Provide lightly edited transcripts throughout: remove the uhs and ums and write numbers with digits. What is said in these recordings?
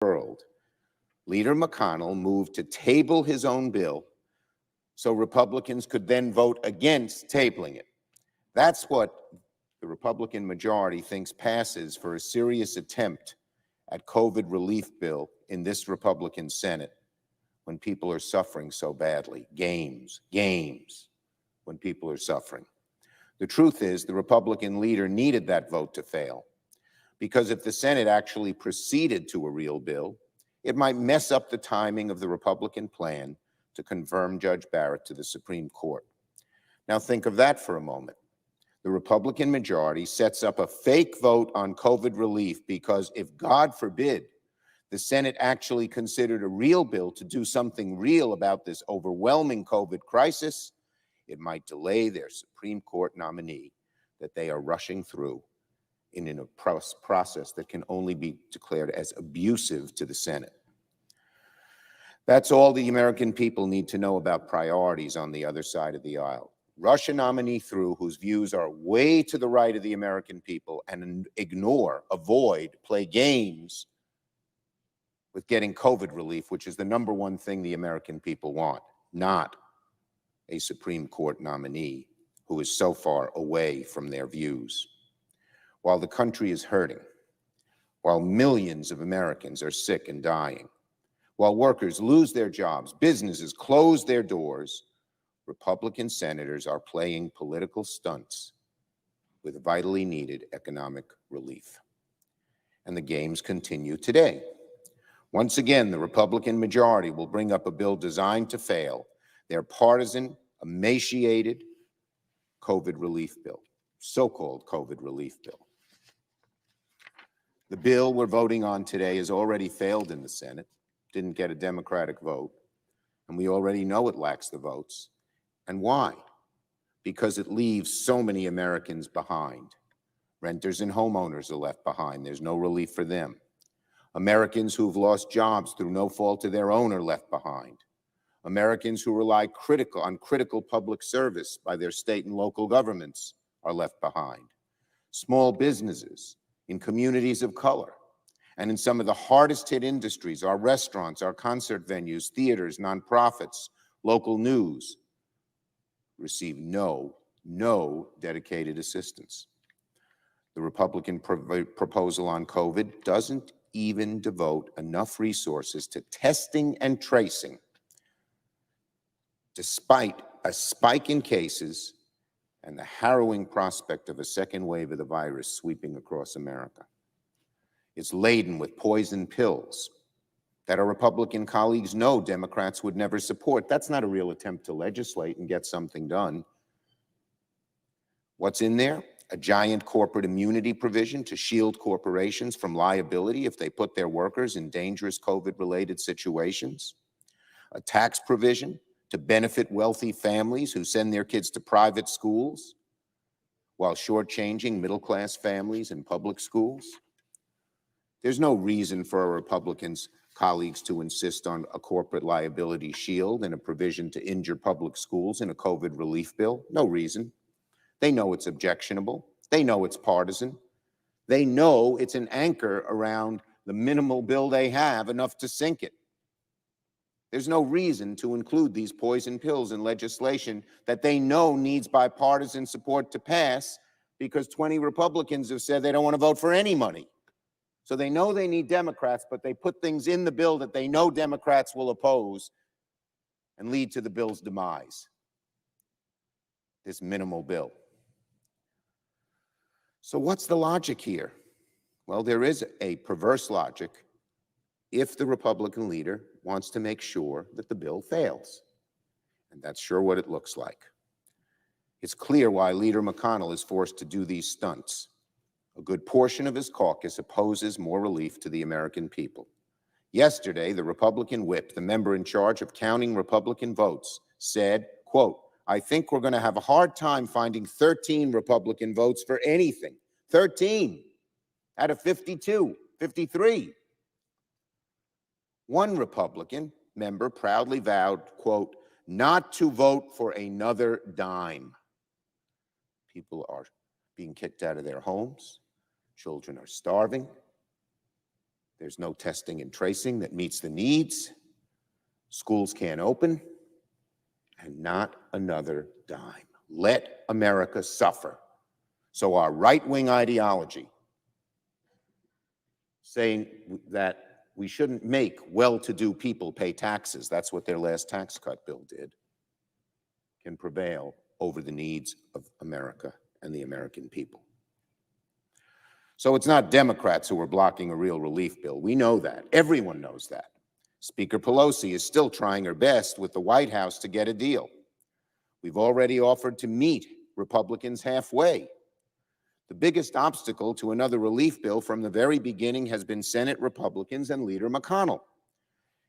world, Leader McConnell moved to table his own bill so Republicans could then vote against tabling it. That's what the Republican majority thinks passes for a serious attempt at COVID relief bill in this Republican Senate when people are suffering so badly. Games, when people are suffering. The truth is, the Republican leader needed that vote to fail, because if the Senate actually proceeded to a real bill, it might mess up the timing of the Republican plan to confirm Judge Barrett to the Supreme Court. Now think of that for a moment. The Republican majority sets up a fake vote on COVID relief because if, God forbid, the Senate actually considered a real bill to do something real about this overwhelming COVID crisis, it might delay their Supreme Court nominee that they are rushing through in a process that can only be declared as abusive to the Senate. That's all the American people need to know about priorities on the other side of the aisle. Rush a nominee through whose views are way to the right of the American people and ignore, avoid, play games with getting COVID relief, which is the #1 thing the American people want, not a Supreme Court nominee who is so far away from their views. While the country is hurting, while millions of Americans are sick and dying, while workers lose their jobs, businesses close their doors, Republican senators are playing political stunts with vitally needed economic relief. And the games continue today. Once again, the Republican majority will bring up a bill designed to fail, their partisan, emaciated COVID relief bill, so-called COVID relief bill. The bill we're voting on today has already failed in the Senate, didn't get a Democratic vote, and we already know it lacks the votes. And why? Because it leaves so many Americans behind. Renters and homeowners are left behind. There's no relief for them. Americans who've lost jobs through no fault of their own are left behind. Americans who rely on critical public service by their state and local governments are left behind. Small businesses in communities of color and in some of the hardest hit industries, our restaurants, our concert venues, theaters, nonprofits, local news, receive no dedicated assistance. The Republican proposal on COVID doesn't even devote enough resources to testing and tracing, despite a spike in cases and the harrowing prospect of a second wave of the virus sweeping across America. It's laden with poison pills that our Republican colleagues know Democrats would never support. That's not a real attempt to legislate and get something done. What's in there? A giant corporate immunity provision to shield corporations from liability if they put their workers in dangerous COVID-related situations. A tax provision to benefit wealthy families who send their kids to private schools while shortchanging middle-class families in public schools. There's no reason for our Republicans' colleagues to insist on a corporate liability shield and a provision to injure public schools in a COVID relief bill. No reason. They know it's objectionable. They know it's partisan. They know it's an anchor around the minimal bill they have, enough to sink it. There's no reason to include these poison pills in legislation that they know needs bipartisan support to pass, because 20 Republicans have said they don't want to vote for any money. So they know they need Democrats, but they put things in the bill that they know Democrats will oppose and lead to the bill's demise. This minimal bill. So what's the logic here? Well, there is a perverse logic if the Republican leader wants to make sure that the bill fails. And that's sure what it looks like. It's clear why Leader McConnell is forced to do these stunts. A good portion of his caucus opposes more relief to the American people. Yesterday, the Republican whip, the member in charge of counting Republican votes, said, quote, "I think we're going to have a hard time finding 13 Republican votes for anything." 13 out of 52, 53. One Republican member proudly vowed, quote, "not to vote for another dime." People are being kicked out of their homes. Children are starving. There's no testing and tracing that meets the needs. Schools can't open, and not another dime. Let America suffer. So our right-wing ideology, saying that we shouldn't make well-to-do people pay taxes, that's what their last tax cut bill did, can prevail over the needs of America and the American people. So it's not Democrats who are blocking a real relief bill. We know that. Everyone knows that. Speaker Pelosi is still trying her best with the White House to get a deal. We've already offered to meet Republicans halfway. The biggest obstacle to another relief bill from the very beginning has been Senate Republicans and Leader McConnell.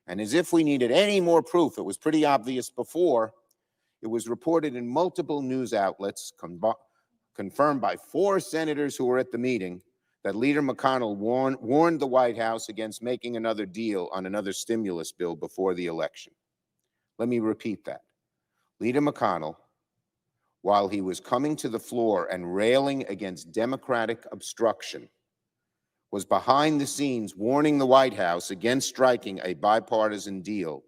And as if we needed any more proof, it was pretty obvious before. It was reported in multiple news outlets, confirmed by 4 senators who were at the meeting, that Leader McConnell warned the White House against making another deal on another stimulus bill before the election. Let me repeat that. Leader McConnell, while he was coming to the floor and railing against Democratic obstruction, was behind the scenes warning the White House against striking a bipartisan deal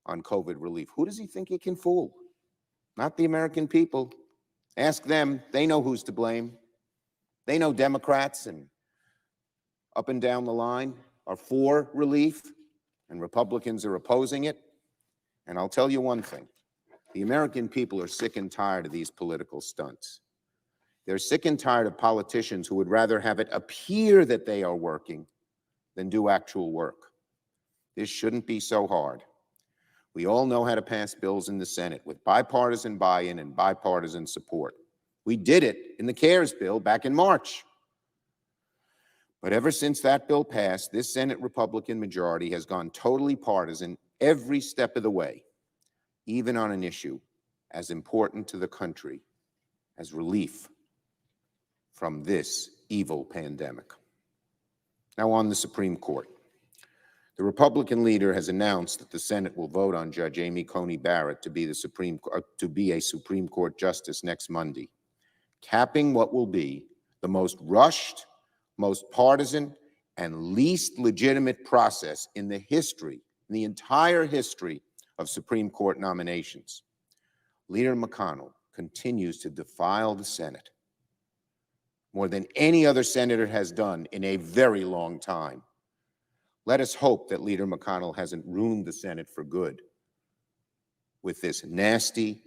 on COVID relief. Who does he think he can fool? Not the American people. Ask them. They know who's to blame. They know Democrats and up and down the line are for relief, and Republicans are opposing it. And I'll tell you one thing. The American people are sick and tired of these political stunts. They're sick and tired of politicians who would rather have it appear that they are working than do actual work. This shouldn't be so hard. We all know how to pass bills in the Senate with bipartisan buy-in and bipartisan support. We did it in the CARES bill back in March. But ever since that bill passed, this Senate Republican majority has gone totally partisan every step of the way, even on an issue as important to the country as relief from this evil pandemic. Now on the Supreme Court. The Republican leader has announced that the Senate will vote on Judge Amy Coney Barrett to be a Supreme Court justice next Monday, capping what will be the most rushed, most partisan, and least legitimate process in the entire history of Supreme Court nominations. Leader McConnell continues to defile the Senate more than any other senator has done in a very long time. Let us hope that Leader McConnell hasn't ruined the Senate for good with this nasty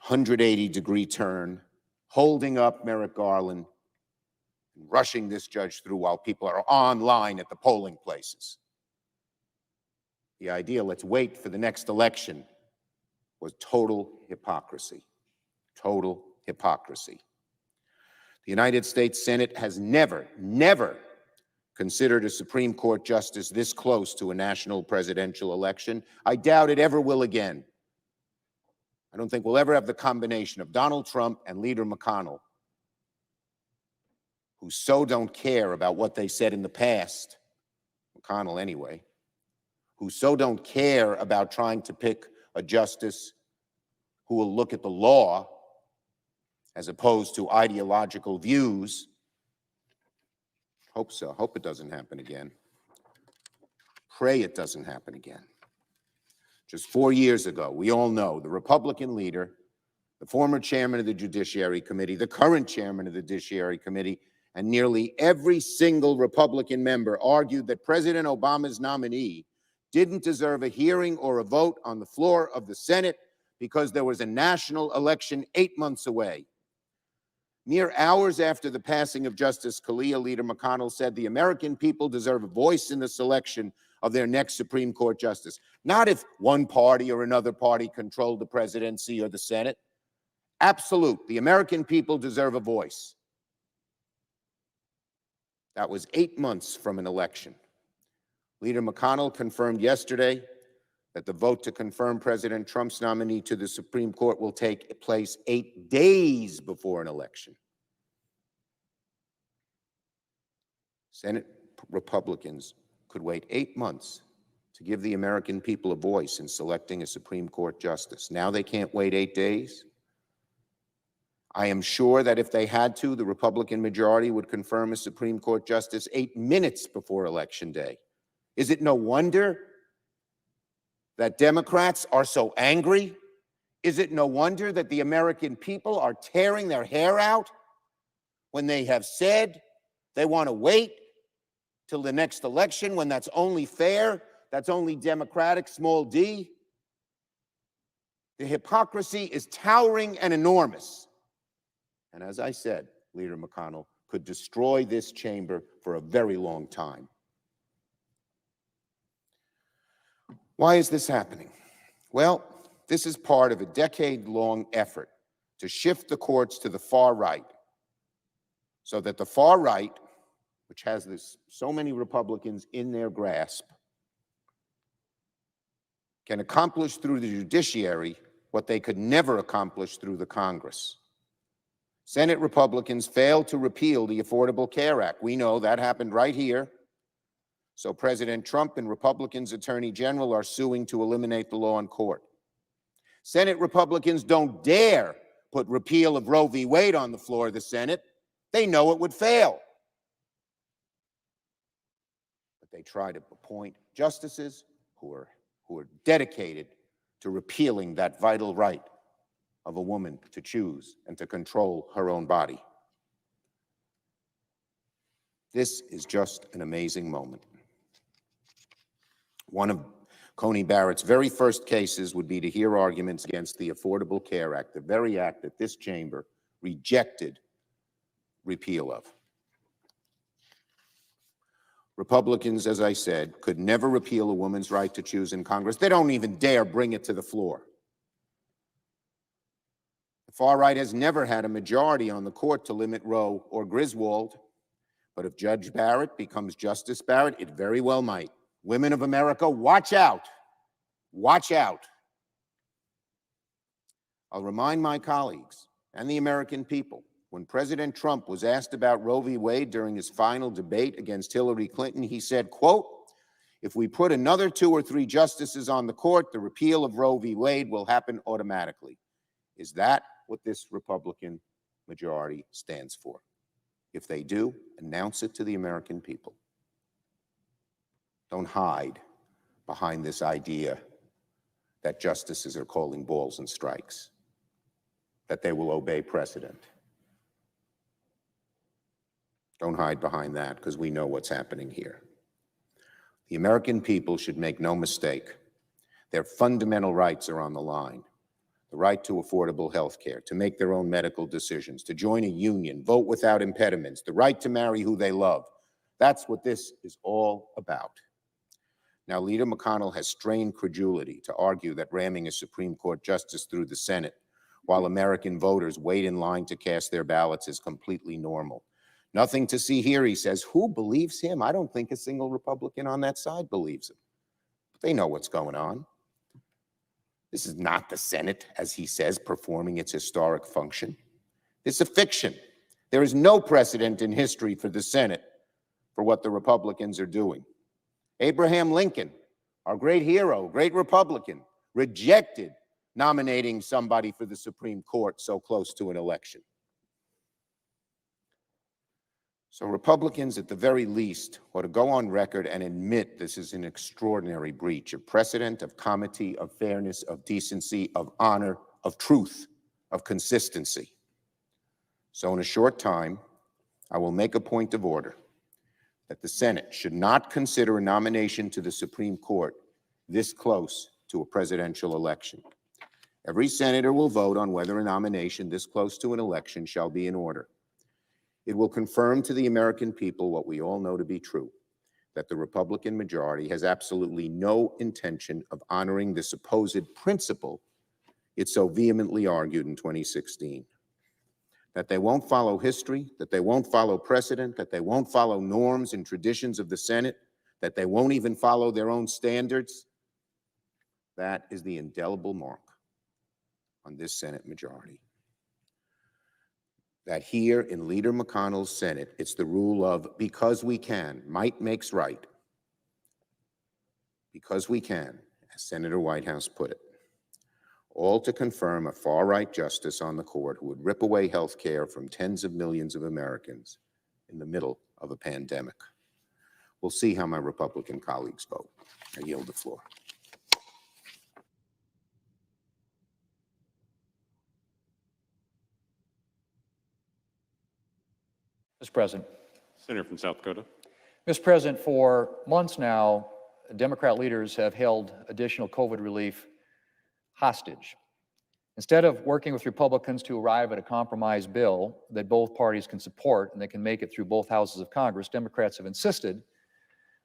180-degree turn, holding up Merrick Garland, and rushing this judge through while people are online at the polling places. The idea, let's wait for the next election, was total hypocrisy. Total hypocrisy. The United States Senate has never considered a Supreme Court justice this close to a national presidential election. I doubt it ever will again. I don't think we'll ever have the combination of Donald Trump and Leader McConnell, who so don't care about what they said in the past, McConnell anyway, who so don't care about trying to pick a justice who will look at the law as opposed to ideological views. Hope so. Hope it doesn't happen again. Pray it doesn't happen again. Just 4 years ago, we all know the Republican leader, the former chairman of the Judiciary Committee, the current chairman of the Judiciary Committee, and nearly every single Republican member argued that President Obama's nominee didn't deserve a hearing or a vote on the floor of the Senate because there was a national election 8 months away. Mere hours after the passing of Justice Scalia, Leader McConnell said the American people deserve a voice in the selection of their next Supreme Court justice. Not if one party or another party controlled the presidency or the Senate. Absolute. The American people deserve a voice. That was 8 months from an election. Leader McConnell confirmed yesterday that the vote to confirm President Trump's nominee to the Supreme Court will take place 8 days before an election. Senate Republicans could wait 8 months to give the American people a voice in selecting a Supreme Court justice. Now they can't wait 8 days? I am sure that if they had to, the Republican majority would confirm a Supreme Court justice 8 minutes before Election Day. Is it no wonder that Democrats are so angry? Is it no wonder that the American people are tearing their hair out when they have said they want to wait till the next election, when that's only fair, that's only democratic, small d? The hypocrisy is towering and enormous. And as I said, Leader McConnell could destroy this chamber for a very long time. Why is this happening? Well, this is part of a decade-long effort to shift the courts to the far right, so that the far right, which has so many Republicans in their grasp, can accomplish through the judiciary what they could never accomplish through the Congress. Senate Republicans failed to repeal the Affordable Care Act. We know that happened right here. So President Trump and Republicans' Attorney General are suing to eliminate the law in court. Senate Republicans don't dare put repeal of Roe v. Wade on the floor of the Senate. They know it would fail. But they try to appoint justices who are dedicated to repealing that vital right of a woman to choose and to control her own body. This is just an amazing moment. One of Coney Barrett's very first cases would be to hear arguments against the Affordable Care Act, the very act that this chamber rejected repeal of. Republicans, as I said, could never repeal a woman's right to choose in Congress. They don't even dare bring it to the floor. The far right has never had a majority on the court to limit Roe or Griswold, but if Judge Barrett becomes Justice Barrett, it very well might. Women of America, watch out. Watch out. I'll remind my colleagues and the American people, when President Trump was asked about Roe v. Wade during his final debate against Hillary Clinton, he said, quote, "If we put another 2 or 3 justices on the court, the repeal of Roe v. Wade will happen automatically." Is that what this Republican majority stands for? If they do, announce it to the American people. Don't hide behind this idea that justices are calling balls and strikes, that they will obey precedent. Don't hide behind that, because we know what's happening here. The American people should make no mistake. Their fundamental rights are on the line. The right to affordable health care, to make their own medical decisions, to join a union, vote without impediments, the right to marry who they love. That's what this is all about. Now, Leader McConnell has strained credulity to argue that ramming a Supreme Court justice through the Senate while American voters wait in line to cast their ballots is completely normal. Nothing to see here, he says. Who believes him? I don't think a single Republican on that side believes him. But they know what's going on. This is not the Senate, as he says, performing its historic function. It's a fiction. There is no precedent in history for the Senate for what the Republicans are doing. Abraham Lincoln, our great hero, great Republican, rejected nominating somebody for the Supreme Court so close to an election. So Republicans, at the very least, ought to go on record and admit this is an extraordinary breach of precedent, of comity, of fairness, of decency, of honor, of truth, of consistency. So in a short time, I will make a point of order that the Senate should not consider a nomination to the Supreme Court this close to a presidential election. Every senator will vote on whether a nomination this close to an election shall be in order. It will confirm to the American people what we all know to be true, that the Republican majority has absolutely no intention of honoring the supposed principle it so vehemently argued in 2016. That they won't follow history, that they won't follow precedent, that they won't follow norms and traditions of the Senate, that they won't even follow their own standards. That is the indelible mark on this Senate majority. That here in Leader McConnell's Senate, it's the rule of because we can, might makes right. Because we can, as Senator Whitehouse put it. all to confirm a far-right justice on the court who would rip away health care from tens of millions of Americans in the middle of a pandemic. We'll see how my Republican colleagues vote. I yield the floor. Mr. President. Senator from South Dakota. Mr. President, for months now, Democrat leaders have held additional COVID relief hostage. Instead of working with Republicans to arrive at a compromise bill that both parties can support and that can make it through both houses of Congress, Democrats have insisted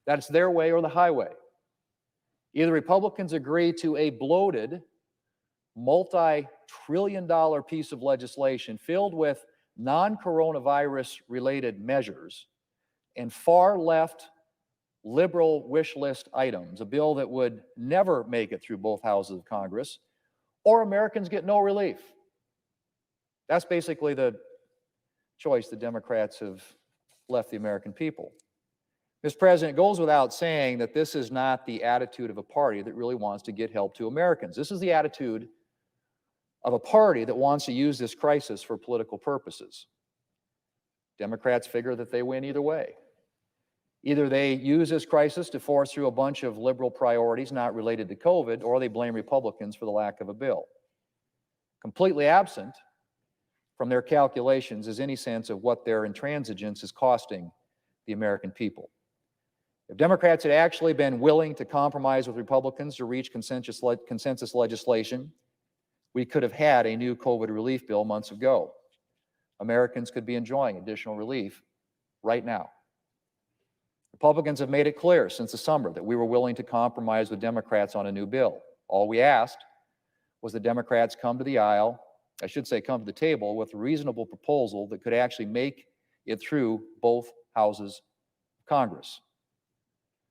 that it's their way or the highway. Either Republicans agree to a bloated, multi-trillion-dollar piece of legislation filled with non-coronavirus-related measures and far-left liberal wish list items, a bill that would never make it through both houses of Congress, or Americans get no relief. That's basically the choice the Democrats have left the American people. Mr. President, it goes without saying that this is not the attitude of a party that really wants to get help to Americans. This is the attitude of a party that wants to use this crisis for political purposes. Democrats figure that they win either way. Either they use this crisis to force through a bunch of liberal priorities not related to COVID, or they blame Republicans for the lack of a bill. Completely absent from their calculations is any sense of what their intransigence is costing the American people. If Democrats had actually been willing to compromise with Republicans to reach consensus legislation, we could have had a new COVID relief bill months ago. Americans could be enjoying additional relief right now. Republicans have made it clear since the summer that we were willing to compromise with Democrats on a new bill. All we asked was that Democrats come to the aisle, I should say come to the table, with a reasonable proposal that could actually make it through both houses of Congress.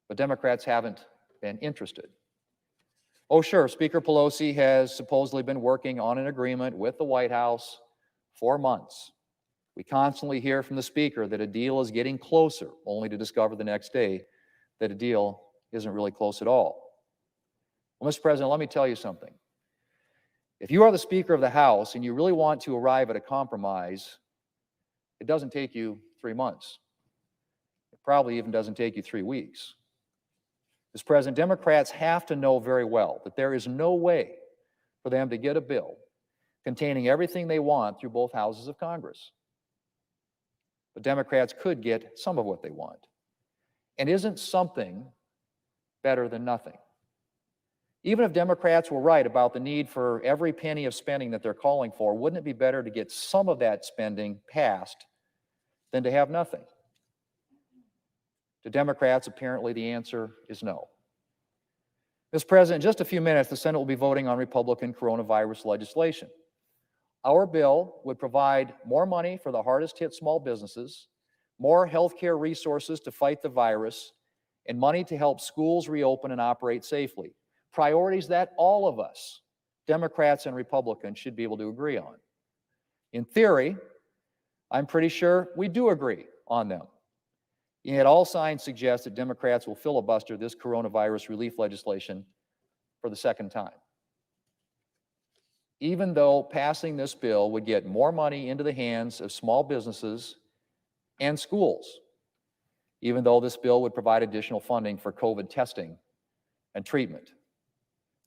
But Democrats haven't been interested. Oh, sure, Speaker Pelosi has supposedly been working on an agreement with the White House for months. We constantly hear from the Speaker that a deal is getting closer, only to discover the next day that a deal isn't really close at all. Well, Mr. President, let me tell you something. If you are the Speaker of the House and you really want to arrive at a compromise, it doesn't take you 3 months. It probably even doesn't take you 3 weeks. Mr. President, Democrats have to know very well that there is no way for them to get a bill containing everything they want through both houses of Congress. But Democrats could get some of what they want. And isn't something better than nothing? Even if Democrats were right about the need for every penny of spending that they're calling for, wouldn't it be better to get some of that spending passed than to have nothing? To Democrats, apparently the answer is no. Mr. President, in just a few minutes, the Senate will be voting on Republican coronavirus legislation. Our bill would provide more money for the hardest hit small businesses, more healthcare resources to fight the virus, and money to help schools reopen and operate safely. Priorities that all of us, Democrats and Republicans, should be able to agree on. In theory, I'm pretty sure we do agree on them. Yet all signs suggest that Democrats will filibuster this coronavirus relief legislation for the second time. Even though passing this bill would get more money into the hands of small businesses and schools, even though this bill would provide additional funding for COVID testing and treatment.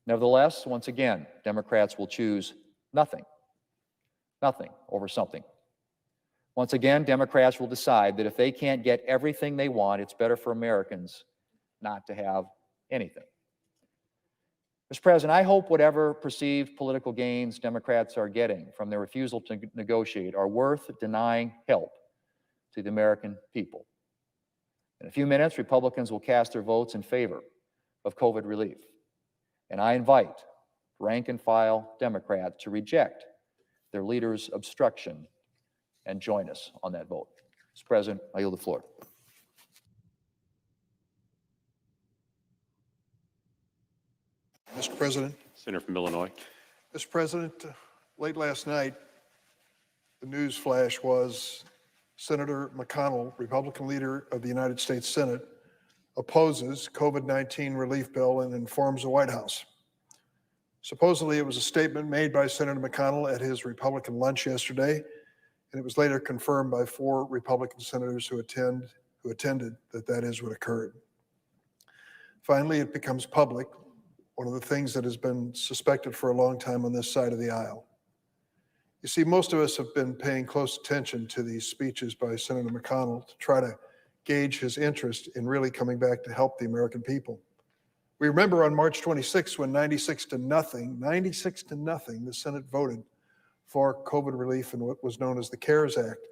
Nevertheless, once again, Democrats will choose nothing over something. Once again, Democrats will decide that if they can't get everything they want, it's better for Americans not to have anything. Mr. President, I hope whatever perceived political gains Democrats are getting from their refusal to negotiate are worth denying help to the American people. In a few minutes, Republicans will cast their votes in favor of COVID relief. And I invite rank and file Democrats to reject their leader's obstruction and join us on that vote. Mr. President, I yield the floor. Mr. President. Senator from Illinois. Mr. President, late last night, the news flash was Senator McConnell, Republican leader of the United States Senate, opposes COVID-19 relief bill and informs the White House. Supposedly, it was a statement made by Senator McConnell at his Republican lunch yesterday, and it was later confirmed by 4 Republican senators who attended that is what occurred. Finally, it becomes public, one of the things that has been suspected for a long time on this side of the aisle. You see, most of us have been paying close attention to these speeches by Senator McConnell to try to gauge his interest in really coming back to help the American people. We remember on March 26 when 96 to nothing, the Senate voted for COVID relief in what was known as the CARES Act.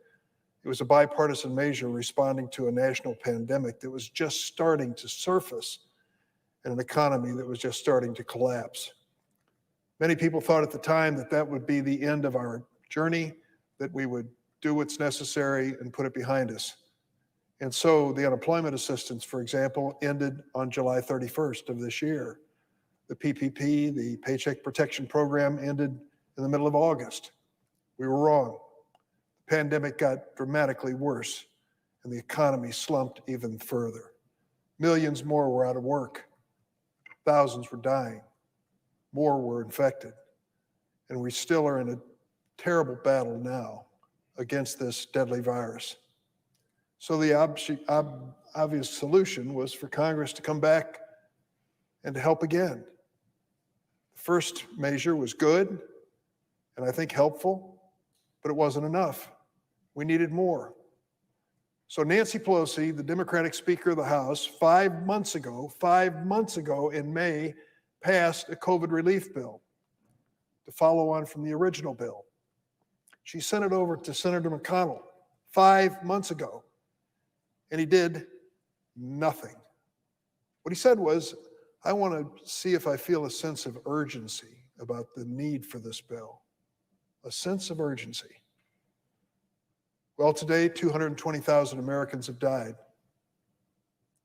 It was a bipartisan measure responding to a national pandemic that was just starting to surface and an economy that was just starting to collapse. Many people thought at the time that that would be the end of our journey, that we would do what's necessary and put it behind us. And so the unemployment assistance, for example, ended on July 31st of this year. The PPP, the Paycheck Protection Program, ended in the middle of August. We were wrong. The pandemic got dramatically worse, and the economy slumped even further. Millions more were out of work. Thousands were dying. More were infected. And we still are in a terrible battle now against this deadly virus. So the obvious solution was for Congress to come back and to help again. The first measure was good and I think helpful, but it wasn't enough. We needed more. So Nancy Pelosi, the Democratic Speaker of the House, 5 months ago in May, passed a COVID relief bill to follow on from the original bill. She sent it over to Senator McConnell 5 months ago, and he did nothing. What he said was, I want to see if I feel a sense of urgency about the need for this bill, a sense of urgency. Well, today, 220,000 Americans have died.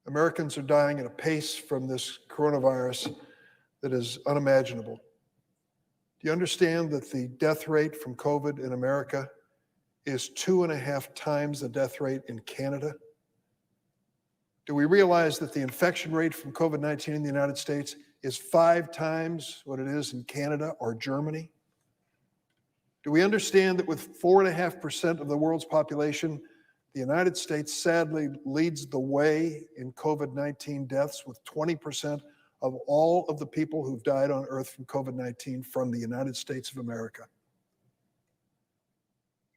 Americans are dying at a pace from this coronavirus that is unimaginable. Do you understand that the death rate from COVID in America is 2.5 times the death rate in Canada? Do we realize that the infection rate from COVID-19 in the United States is 5 times what it is in Canada or Germany? Do we understand that with 4.5% of the world's population, the United States sadly leads the way in COVID-19 deaths, with 20% of all of the people who've died on earth from COVID-19 from the United States of America?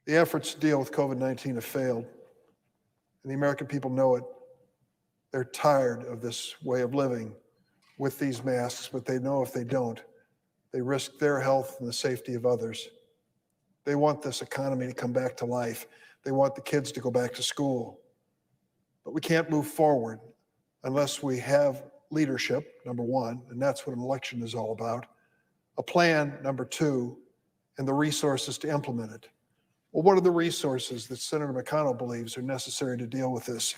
The efforts to deal with COVID-19 have failed, and the American people know it. They're tired of this way of living with these masks, but they know if they don't, they risk their health and the safety of others. They want this economy to come back to life. They want the kids to go back to school. But we can't move forward unless we have leadership, number one, and that's what an election is all about, a plan, number two, and the resources to implement it. Well, what are the resources that Senator McConnell believes are necessary to deal with this?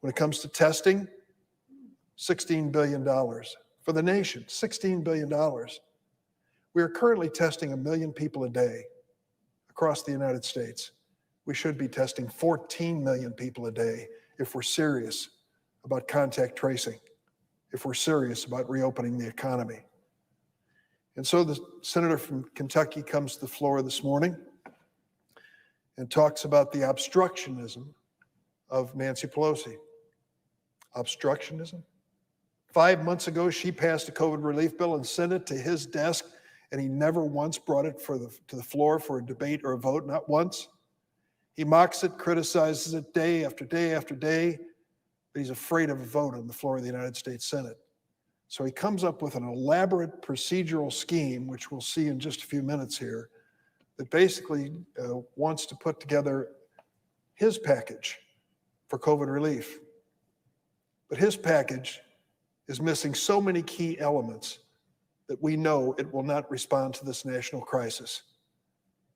When it comes to testing, $16 billion for the nation, $16 billion. We are currently testing 1 million people a day across the United States. We should be testing 14 million people a day if we're serious about contact tracing, if we're serious about reopening the economy. And so the senator from Kentucky comes to the floor this morning and talks about the obstructionism of Nancy Pelosi. Obstructionism? 5 months ago, she passed a COVID relief bill and sent it to his desk, and he never once brought it to the floor for a debate or a vote, not once. He mocks it, criticizes it day after day after day, but he's afraid of a vote on the floor of the United States Senate. So he comes up with an elaborate procedural scheme, which we'll see in just a few minutes here, that basically wants to put together his package for COVID relief. But his package is missing so many key elements that we know it will not respond to this national crisis.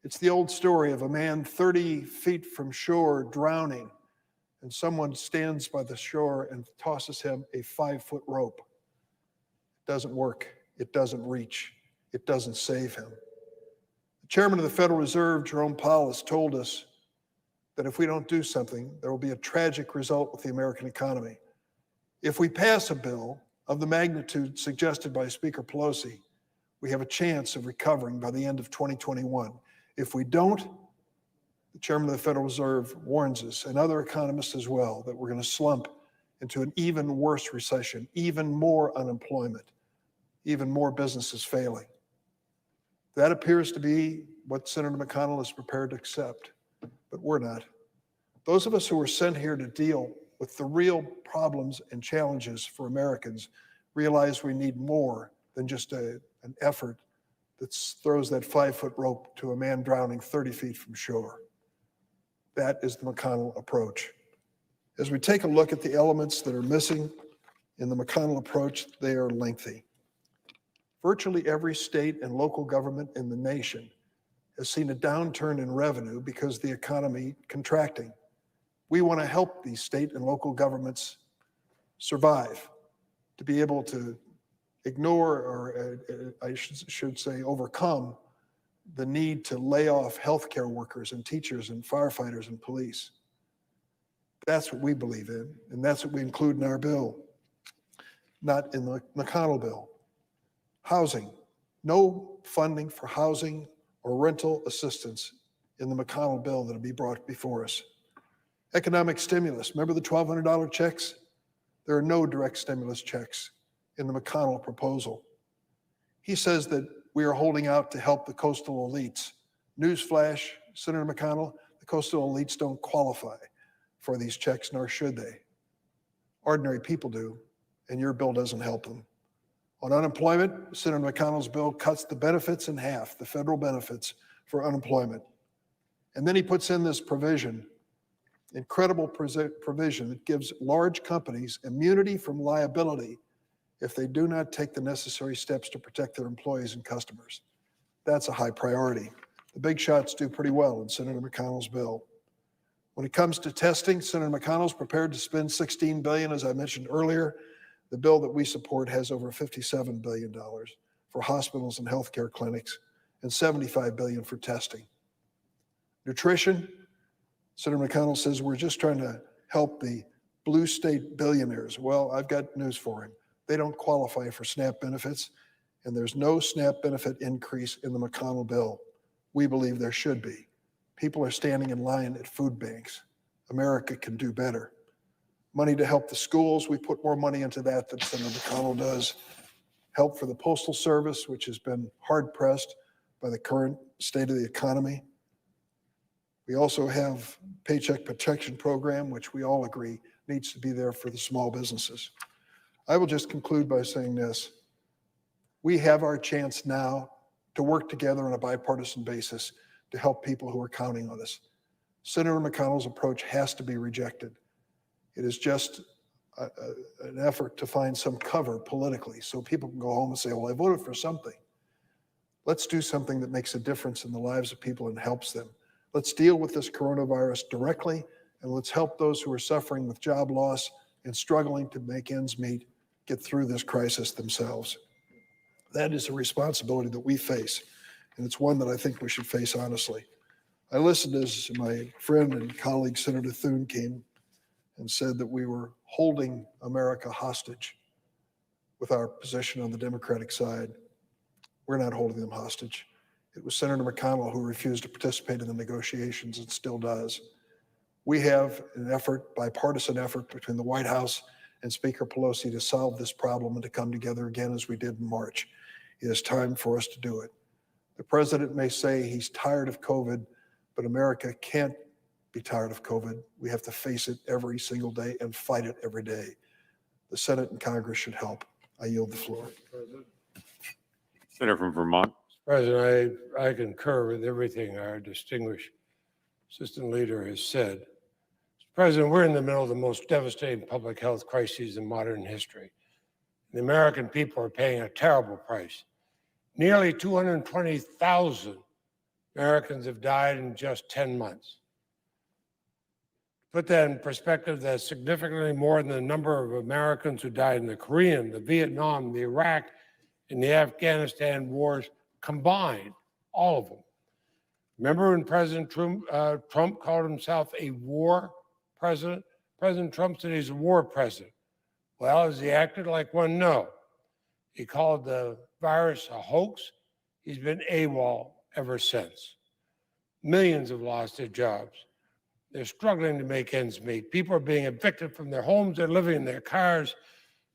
It's the old story of a man 30 feet from shore drowning, and someone stands by the shore and tosses him a 5-foot rope. It doesn't work. It doesn't reach. It doesn't save him. The chairman of the Federal Reserve, Jerome Powell, has told us that if we don't do something, there will be a tragic result with the American economy. If we pass a bill of the magnitude suggested by Speaker Pelosi, we have a chance of recovering by the end of 2021. If we don't, the chairman of the Federal Reserve warns us, and other economists as well, that we're going to slump into an even worse recession, even more unemployment, even more businesses failing. That appears to be what Senator McConnell is prepared to accept, but we're not. Those of us who were sent here to deal with the real problems and challenges for Americans realize we need more than just an effort that throws that 5-foot rope to a man drowning 30 feet from shore. That is the McConnell approach. As we take a look at the elements that are missing in the McConnell approach, they are lengthy. Virtually every state and local government in the nation has seen a downturn in revenue because of the economy contracting. We want to help these state and local governments survive, to be able to ignore, or I should say overcome, the need to lay off healthcare workers and teachers and firefighters and police. That's what we believe in, and that's what we include in our bill, not in the McConnell bill. Housing, no funding for housing or rental assistance in the McConnell bill that will be brought before us. Economic stimulus, remember the $1,200 checks? There are no direct stimulus checks in the McConnell proposal. He says that we are holding out to help the coastal elites. Newsflash, Senator McConnell, the coastal elites don't qualify for these checks, nor should they. Ordinary people do, and your bill doesn't help them. On unemployment, Senator McConnell's bill cuts the benefits in half, the federal benefits for unemployment. And then he puts in this provision, incredible provision that gives large companies immunity from liability if they do not take the necessary steps to protect their employees and customers. That's a high priority. The big shots do pretty well in Senator McConnell's bill. When it comes to testing, Senator McConnell's prepared to spend $16 billion, as I mentioned earlier. The bill that we support has over $57 billion for hospitals and healthcare clinics and $75 billion for testing. Nutrition, Senator McConnell says we're just trying to help the blue state billionaires. Well, I've got news for him. They don't qualify for SNAP benefits, and there's no SNAP benefit increase in the McConnell bill. We believe there should be. People are standing in line at food banks. America can do better. Money to help the schools, we put more money into that than Senator McConnell does. Help for the Postal Service, which has been hard pressed by the current state of the economy. We also have Paycheck Protection Program, which we all agree needs to be there for the small businesses. I will just conclude by saying this. We have our chance now to work together on a bipartisan basis to help people who are counting on us. Senator McConnell's approach has to be rejected. It is just an effort to find some cover politically so people can go home and say, well, I voted for something. Let's do something that makes a difference in the lives of people and helps them. Let's deal with this coronavirus directly, and let's help those who are suffering with job loss and struggling to make ends meet get through this crisis themselves. That is a responsibility that we face, and it's one that I think we should face honestly. I listened as my friend and colleague, Senator Thune, came and said that we were holding America hostage with our position on the Democratic side. We're not holding them hostage. It was Senator McConnell who refused to participate in the negotiations and still does. We have an effort, bipartisan effort between the White House and Speaker Pelosi to solve this problem and to come together again as we did in March. It is time for us to do it. The president may say he's tired of COVID, but America can't be tired of COVID. We have to face it every single day and fight it every day. The Senate and Congress should help. I yield the floor. Senator from Vermont. President, I concur with everything our distinguished assistant leader has said. Mr. President, we're in the middle of the most devastating public health crises in modern history. The American people are paying a terrible price. Nearly 220,000 Americans have died in just 10 months. To put that in perspective, that's significantly more than the number of Americans who died in the Korean, the Vietnam, the Iraq, and the Afghanistan wars combined, all of them. Remember when President Trump called himself a war president? President Trump said he's a war president. Well, has he acted like one? No. He called the virus a hoax. He's been AWOL ever since. Millions have lost their jobs. They're struggling to make ends meet. People are being evicted from their homes. They're living in their cars,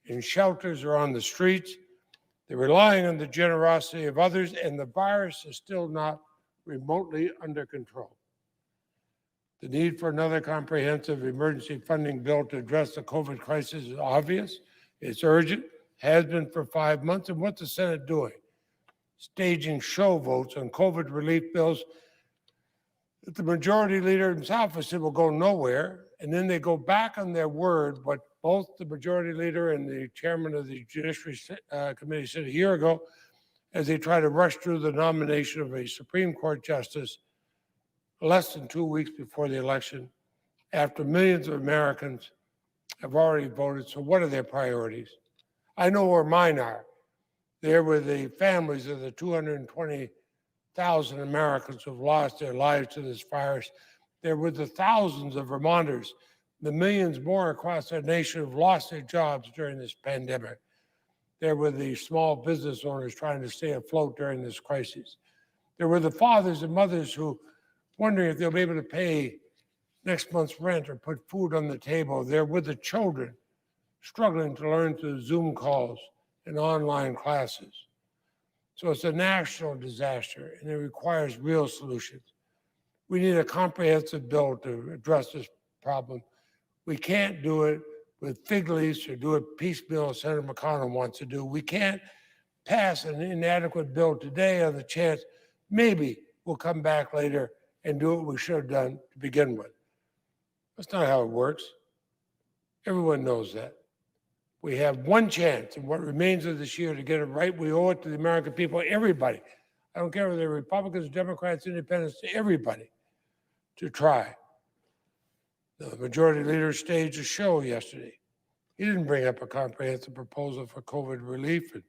in shelters, or on the streets. They're relying on the generosity of others, and the virus is still not remotely under control. The need for another comprehensive emergency funding bill to address the COVID crisis is obvious. It's urgent, has been for 5 months. And what's the Senate doing? Staging show votes on COVID relief bills that the majority leader himself has said will go nowhere. And then they go back on their word, what both the majority leader and the chairman of the Judiciary Committee said a year ago, as they try to rush through the nomination of a Supreme Court justice less than 2 weeks before the election, after millions of Americans have already voted. So what are their priorities? I know where mine are. They're with the families of the 220,000 Americans who've lost their lives to this virus. They're with the thousands of Vermonters, the millions more across our nation who've lost their jobs during this pandemic. They're with the small business owners trying to stay afloat during this crisis. They're with the fathers and mothers who wondering if they'll be able to pay next month's rent or put food on the table. They're with the children struggling to learn through Zoom calls and online classes. So it's a national disaster, and it requires real solutions. We need a comprehensive bill to address this problem. We can't do it with fig leaves or do it piecemeal as Senator McConnell wants to do. We can't pass an inadequate bill today on the chance maybe we'll come back later and do what we should have done to begin with. That's not how it works. Everyone knows that. We have one chance in what remains of this year to get it right. We owe it to the American people, everybody. I don't care whether they're Republicans, Democrats, Independents, to everybody to try. The majority leader staged a show yesterday. He didn't bring up a comprehensive proposal for COVID relief and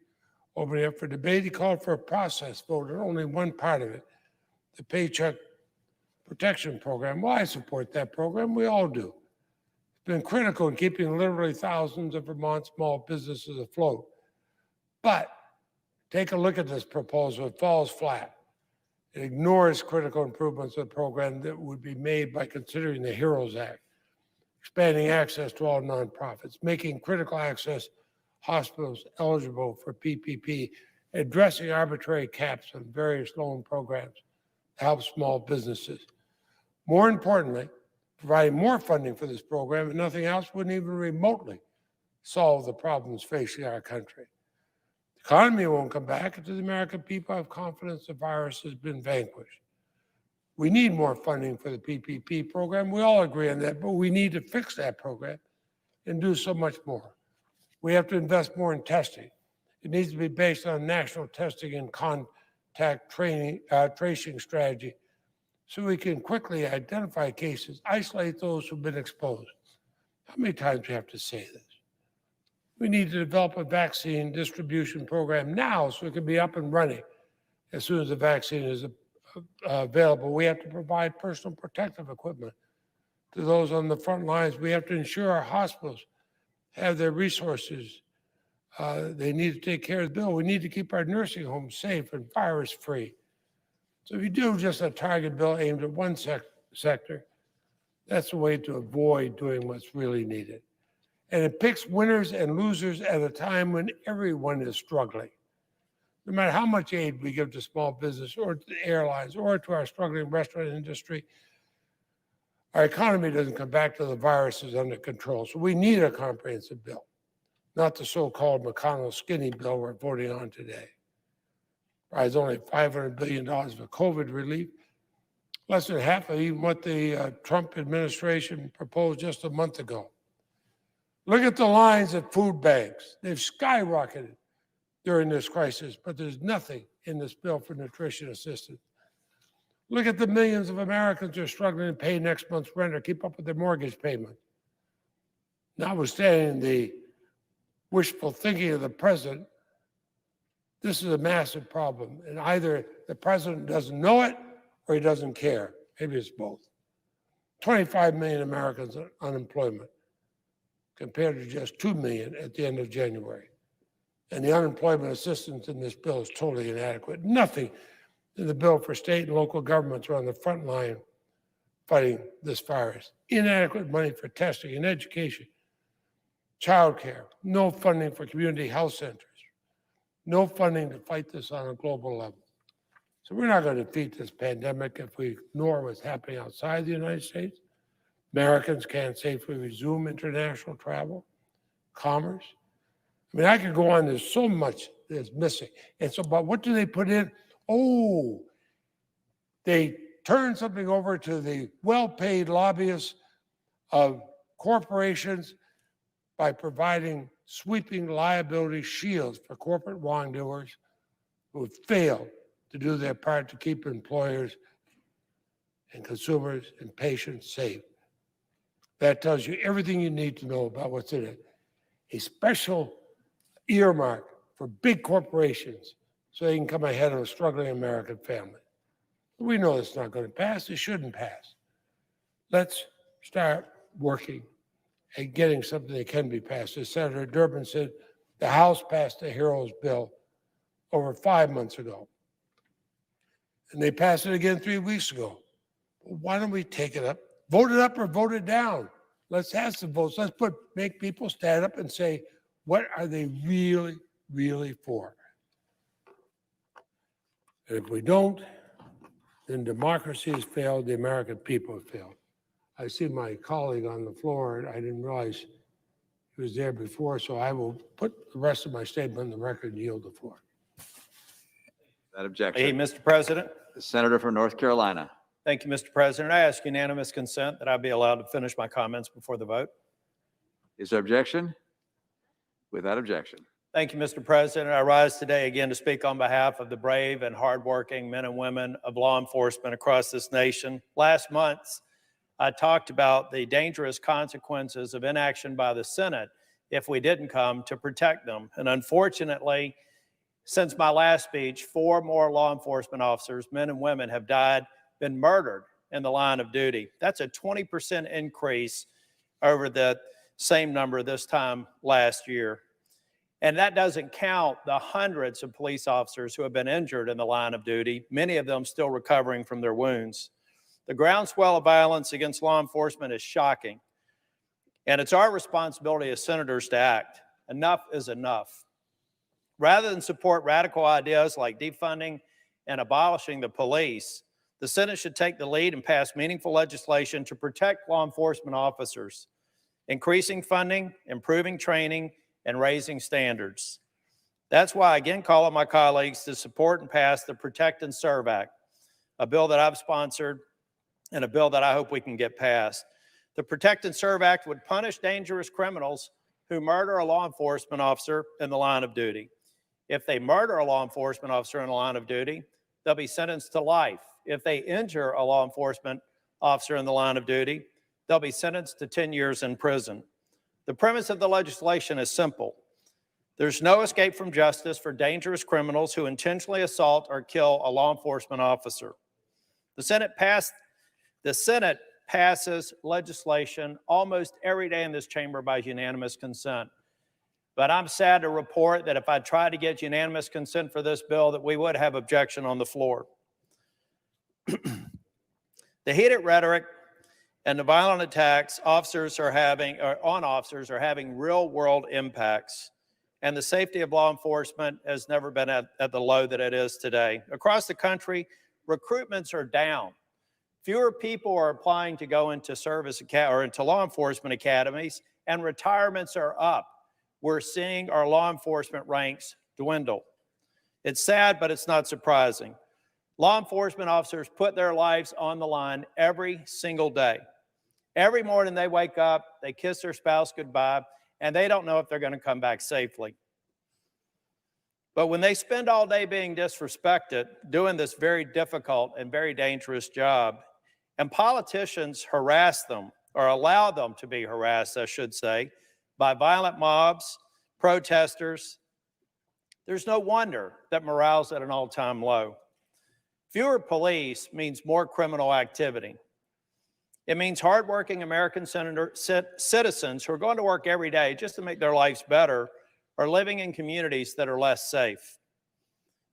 opening up for debate. He called for a process vote on only one part of it, the Paycheck Protection Program. Well, I support that program. We all do. It's been critical in keeping literally thousands of Vermont small businesses afloat. But take a look at this proposal. It falls flat. It ignores critical improvements of the program that would be made by considering the HEROES Act, expanding access to all nonprofits, making critical access hospitals eligible for PPP, addressing arbitrary caps on various loan programs to help small businesses. More importantly, providing more funding for this program, and nothing else, wouldn't even remotely solve the problems facing our country. The economy won't come back until the American people have confidence the virus has been vanquished. We need more funding for the PPP program. We all agree on that, but we need to fix that program and do so much more. We have to invest more in testing. It needs to be based on national testing and contact tracing strategy so we can quickly identify cases, isolate those who've been exposed. How many times do we have to say this? We need to develop a vaccine distribution program now so it can be up and running as soon as the vaccine is available. We have to provide personal protective equipment to those on the front lines. We have to ensure our hospitals have their resources they need to take care of the bill. We need to keep our nursing homes safe and virus-free. So if you do just a target bill aimed at one sector, that's a way to avoid doing what's really needed. And it picks winners and losers at a time when everyone is struggling. No matter how much aid we give to small business or to the airlines or to our struggling restaurant industry, our economy doesn't come back till the virus is under control. So we need a comprehensive bill, not the so-called McConnell skinny bill we're voting on today. It's only $500 billion for COVID relief, less than half of even what the Trump administration proposed just a month ago. Look at the lines at food banks. They've skyrocketed during this crisis, but there's nothing in this bill for nutrition assistance. Look at the millions of Americans who are struggling to pay next month's rent or keep up with their mortgage payment. Notwithstanding the wishful thinking of the president, this is a massive problem, and either the president doesn't know it or he doesn't care. Maybe it's both. 25 million Americans on unemployment compared to just 2 million at the end of January. And the unemployment assistance in this bill is totally inadequate. Nothing in the bill for state and local governments who are on the front line fighting this virus. Inadequate money for testing and education, childcare, no funding for community health centers, no funding to fight this on a global level. So we're not going to defeat this pandemic if we ignore what's happening outside the United States. Americans can't safely resume international travel, commerce. I mean, I could go on. There's so much that's missing. And so, but what do they put in? Oh, they turn something over to the well-paid lobbyists of corporations by providing sweeping liability shields for corporate wrongdoers who have failed to do their part to keep employers and consumers and patients safe. That tells you everything you need to know about what's in it. A special earmark for big corporations so they can come ahead of a struggling American family. We know it's not going to pass. It shouldn't pass. Let's start working at getting something that can be passed. As Senator Durbin said, the House passed the HEROES bill over 5 months ago. And they passed it again 3 weeks ago. Well, why don't we take it up, vote it up or vote it down? Let's have some votes. Let's make people stand up and say, what are they really, really for? And if we don't, then democracy has failed, the American people have failed. I see my colleague on the floor, and I didn't realize he was there before, so I will put the rest of my statement on the record and yield the floor. That objection. Hey, Mr. President. The Senator from North Carolina. Thank you, Mr. President. I ask unanimous consent that I be allowed to finish my comments before the vote. Is there objection? Without objection. Thank you, Mr. President. I rise today again to speak on behalf of the brave and hardworking men and women of law enforcement across this nation. Last month, I talked about the dangerous consequences of inaction by the Senate if we didn't come to protect them. And unfortunately, since my last speech, 4 more law enforcement officers, men and women, have died, been murdered in the line of duty. That's a 20% increase over the same number this time last year. And that doesn't count the hundreds of police officers who have been injured in the line of duty, many of them still recovering from their wounds. The groundswell of violence against law enforcement is shocking. And it's our responsibility as senators to act. Enough is enough. Rather than support radical ideas like defunding and abolishing the police, the Senate should take the lead and pass meaningful legislation to protect law enforcement officers, increasing funding, improving training, and raising standards. That's why I again call on my colleagues to support and pass the Protect and Serve Act, a bill that I've sponsored and a bill that I hope we can get passed. The Protect and Serve Act would punish dangerous criminals who murder a law enforcement officer in the line of duty. If they murder a law enforcement officer in the line of duty, they'll be sentenced to life. If they injure a law enforcement officer in the line of duty, they'll be sentenced to 10 years in prison. The premise of the legislation is simple. There's no escape from justice for dangerous criminals who intentionally assault or kill a law enforcement officer. The Senate passes legislation almost every day in this chamber by unanimous consent. But I'm sad to report that if I tried to get unanimous consent for this bill, that we would have objection on the floor. The heated rhetoric and the violent attacks on officers are having real-world impacts, and the safety of law enforcement has never been at the low that it is today. Across the country, recruitments are down. Fewer people are applying to go into into law enforcement academies, and retirements are up. We're seeing our law enforcement ranks dwindle. It's sad, but it's not surprising. Law enforcement officers put their lives on the line every single day. Every morning they wake up, they kiss their spouse goodbye, and they don't know if they're going to come back safely. But when they spend all day being disrespected, doing this very difficult and very dangerous job, and politicians harass them, or allow them to be harassed, I should say, by violent mobs, protesters, there's no wonder that morale's at an all-time low. Fewer police means more criminal activity. It means hardworking American citizens who are going to work every day just to make their lives better are living in communities that are less safe.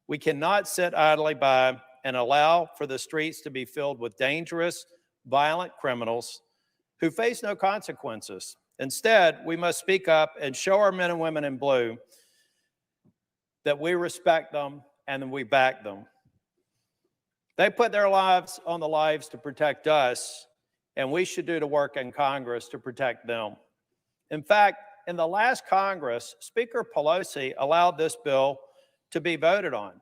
We cannot sit idly by and allow for the streets to be filled with dangerous, violent criminals who face no consequences. Instead, we must speak up and show our men and women in blue that we respect them and that we back them. They put their lives on the lives to protect us, and we should do the work in Congress to protect them. In fact, in the last Congress, Speaker Pelosi allowed this bill to be voted on.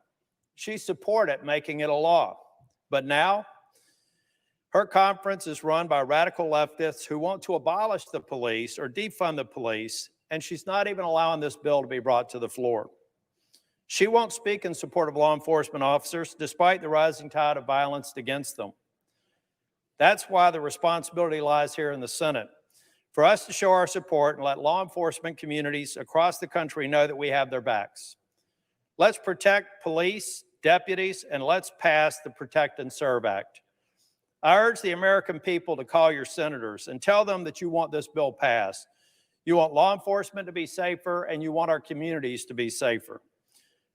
She supported making it a law. But now, her conference is run by radical leftists who want to abolish the police or defund the police, and she's not even allowing this bill to be brought to the floor. She won't speak in support of law enforcement officers, despite the rising tide of violence against them. That's why the responsibility lies here in the Senate, for us to show our support and let law enforcement communities across the country know that we have their backs. Let's protect police, deputies, and let's pass the Protect and Serve Act. I urge the American people to call your senators and tell them that you want this bill passed. You want law enforcement to be safer, and you want our communities to be safer.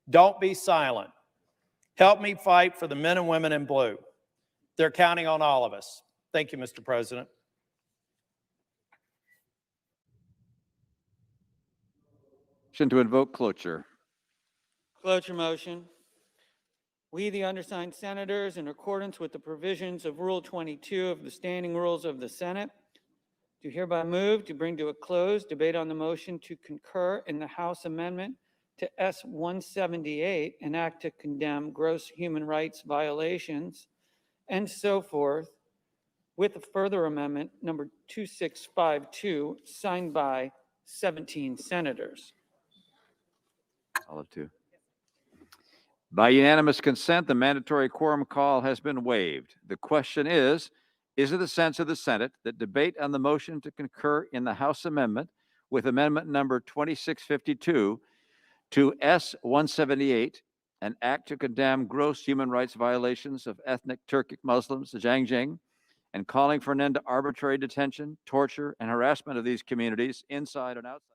Don't be silent. Help me fight for the men and women in blue. They're counting on all of us. Thank you, Mr. President. Motion to invoke cloture. Cloture motion. We, the undersigned senators, in accordance with the provisions of Rule 22 of the Standing Rules of the Senate, do hereby move to bring to a close debate on the motion to concur in the House amendment to S-178, an act to condemn gross human rights violations, and so forth, with a further amendment, number 2652, signed by 17 senators. All of two. By unanimous consent, the mandatory quorum call has been waived. The question is it the sense of the Senate that debate on the motion to concur in the House amendment with amendment number 2652 to S-178, an act to condemn gross human rights violations of ethnic Turkic Muslims, Xinjiang, and calling for an end to arbitrary detention, torture, and harassment of these communities inside and outside?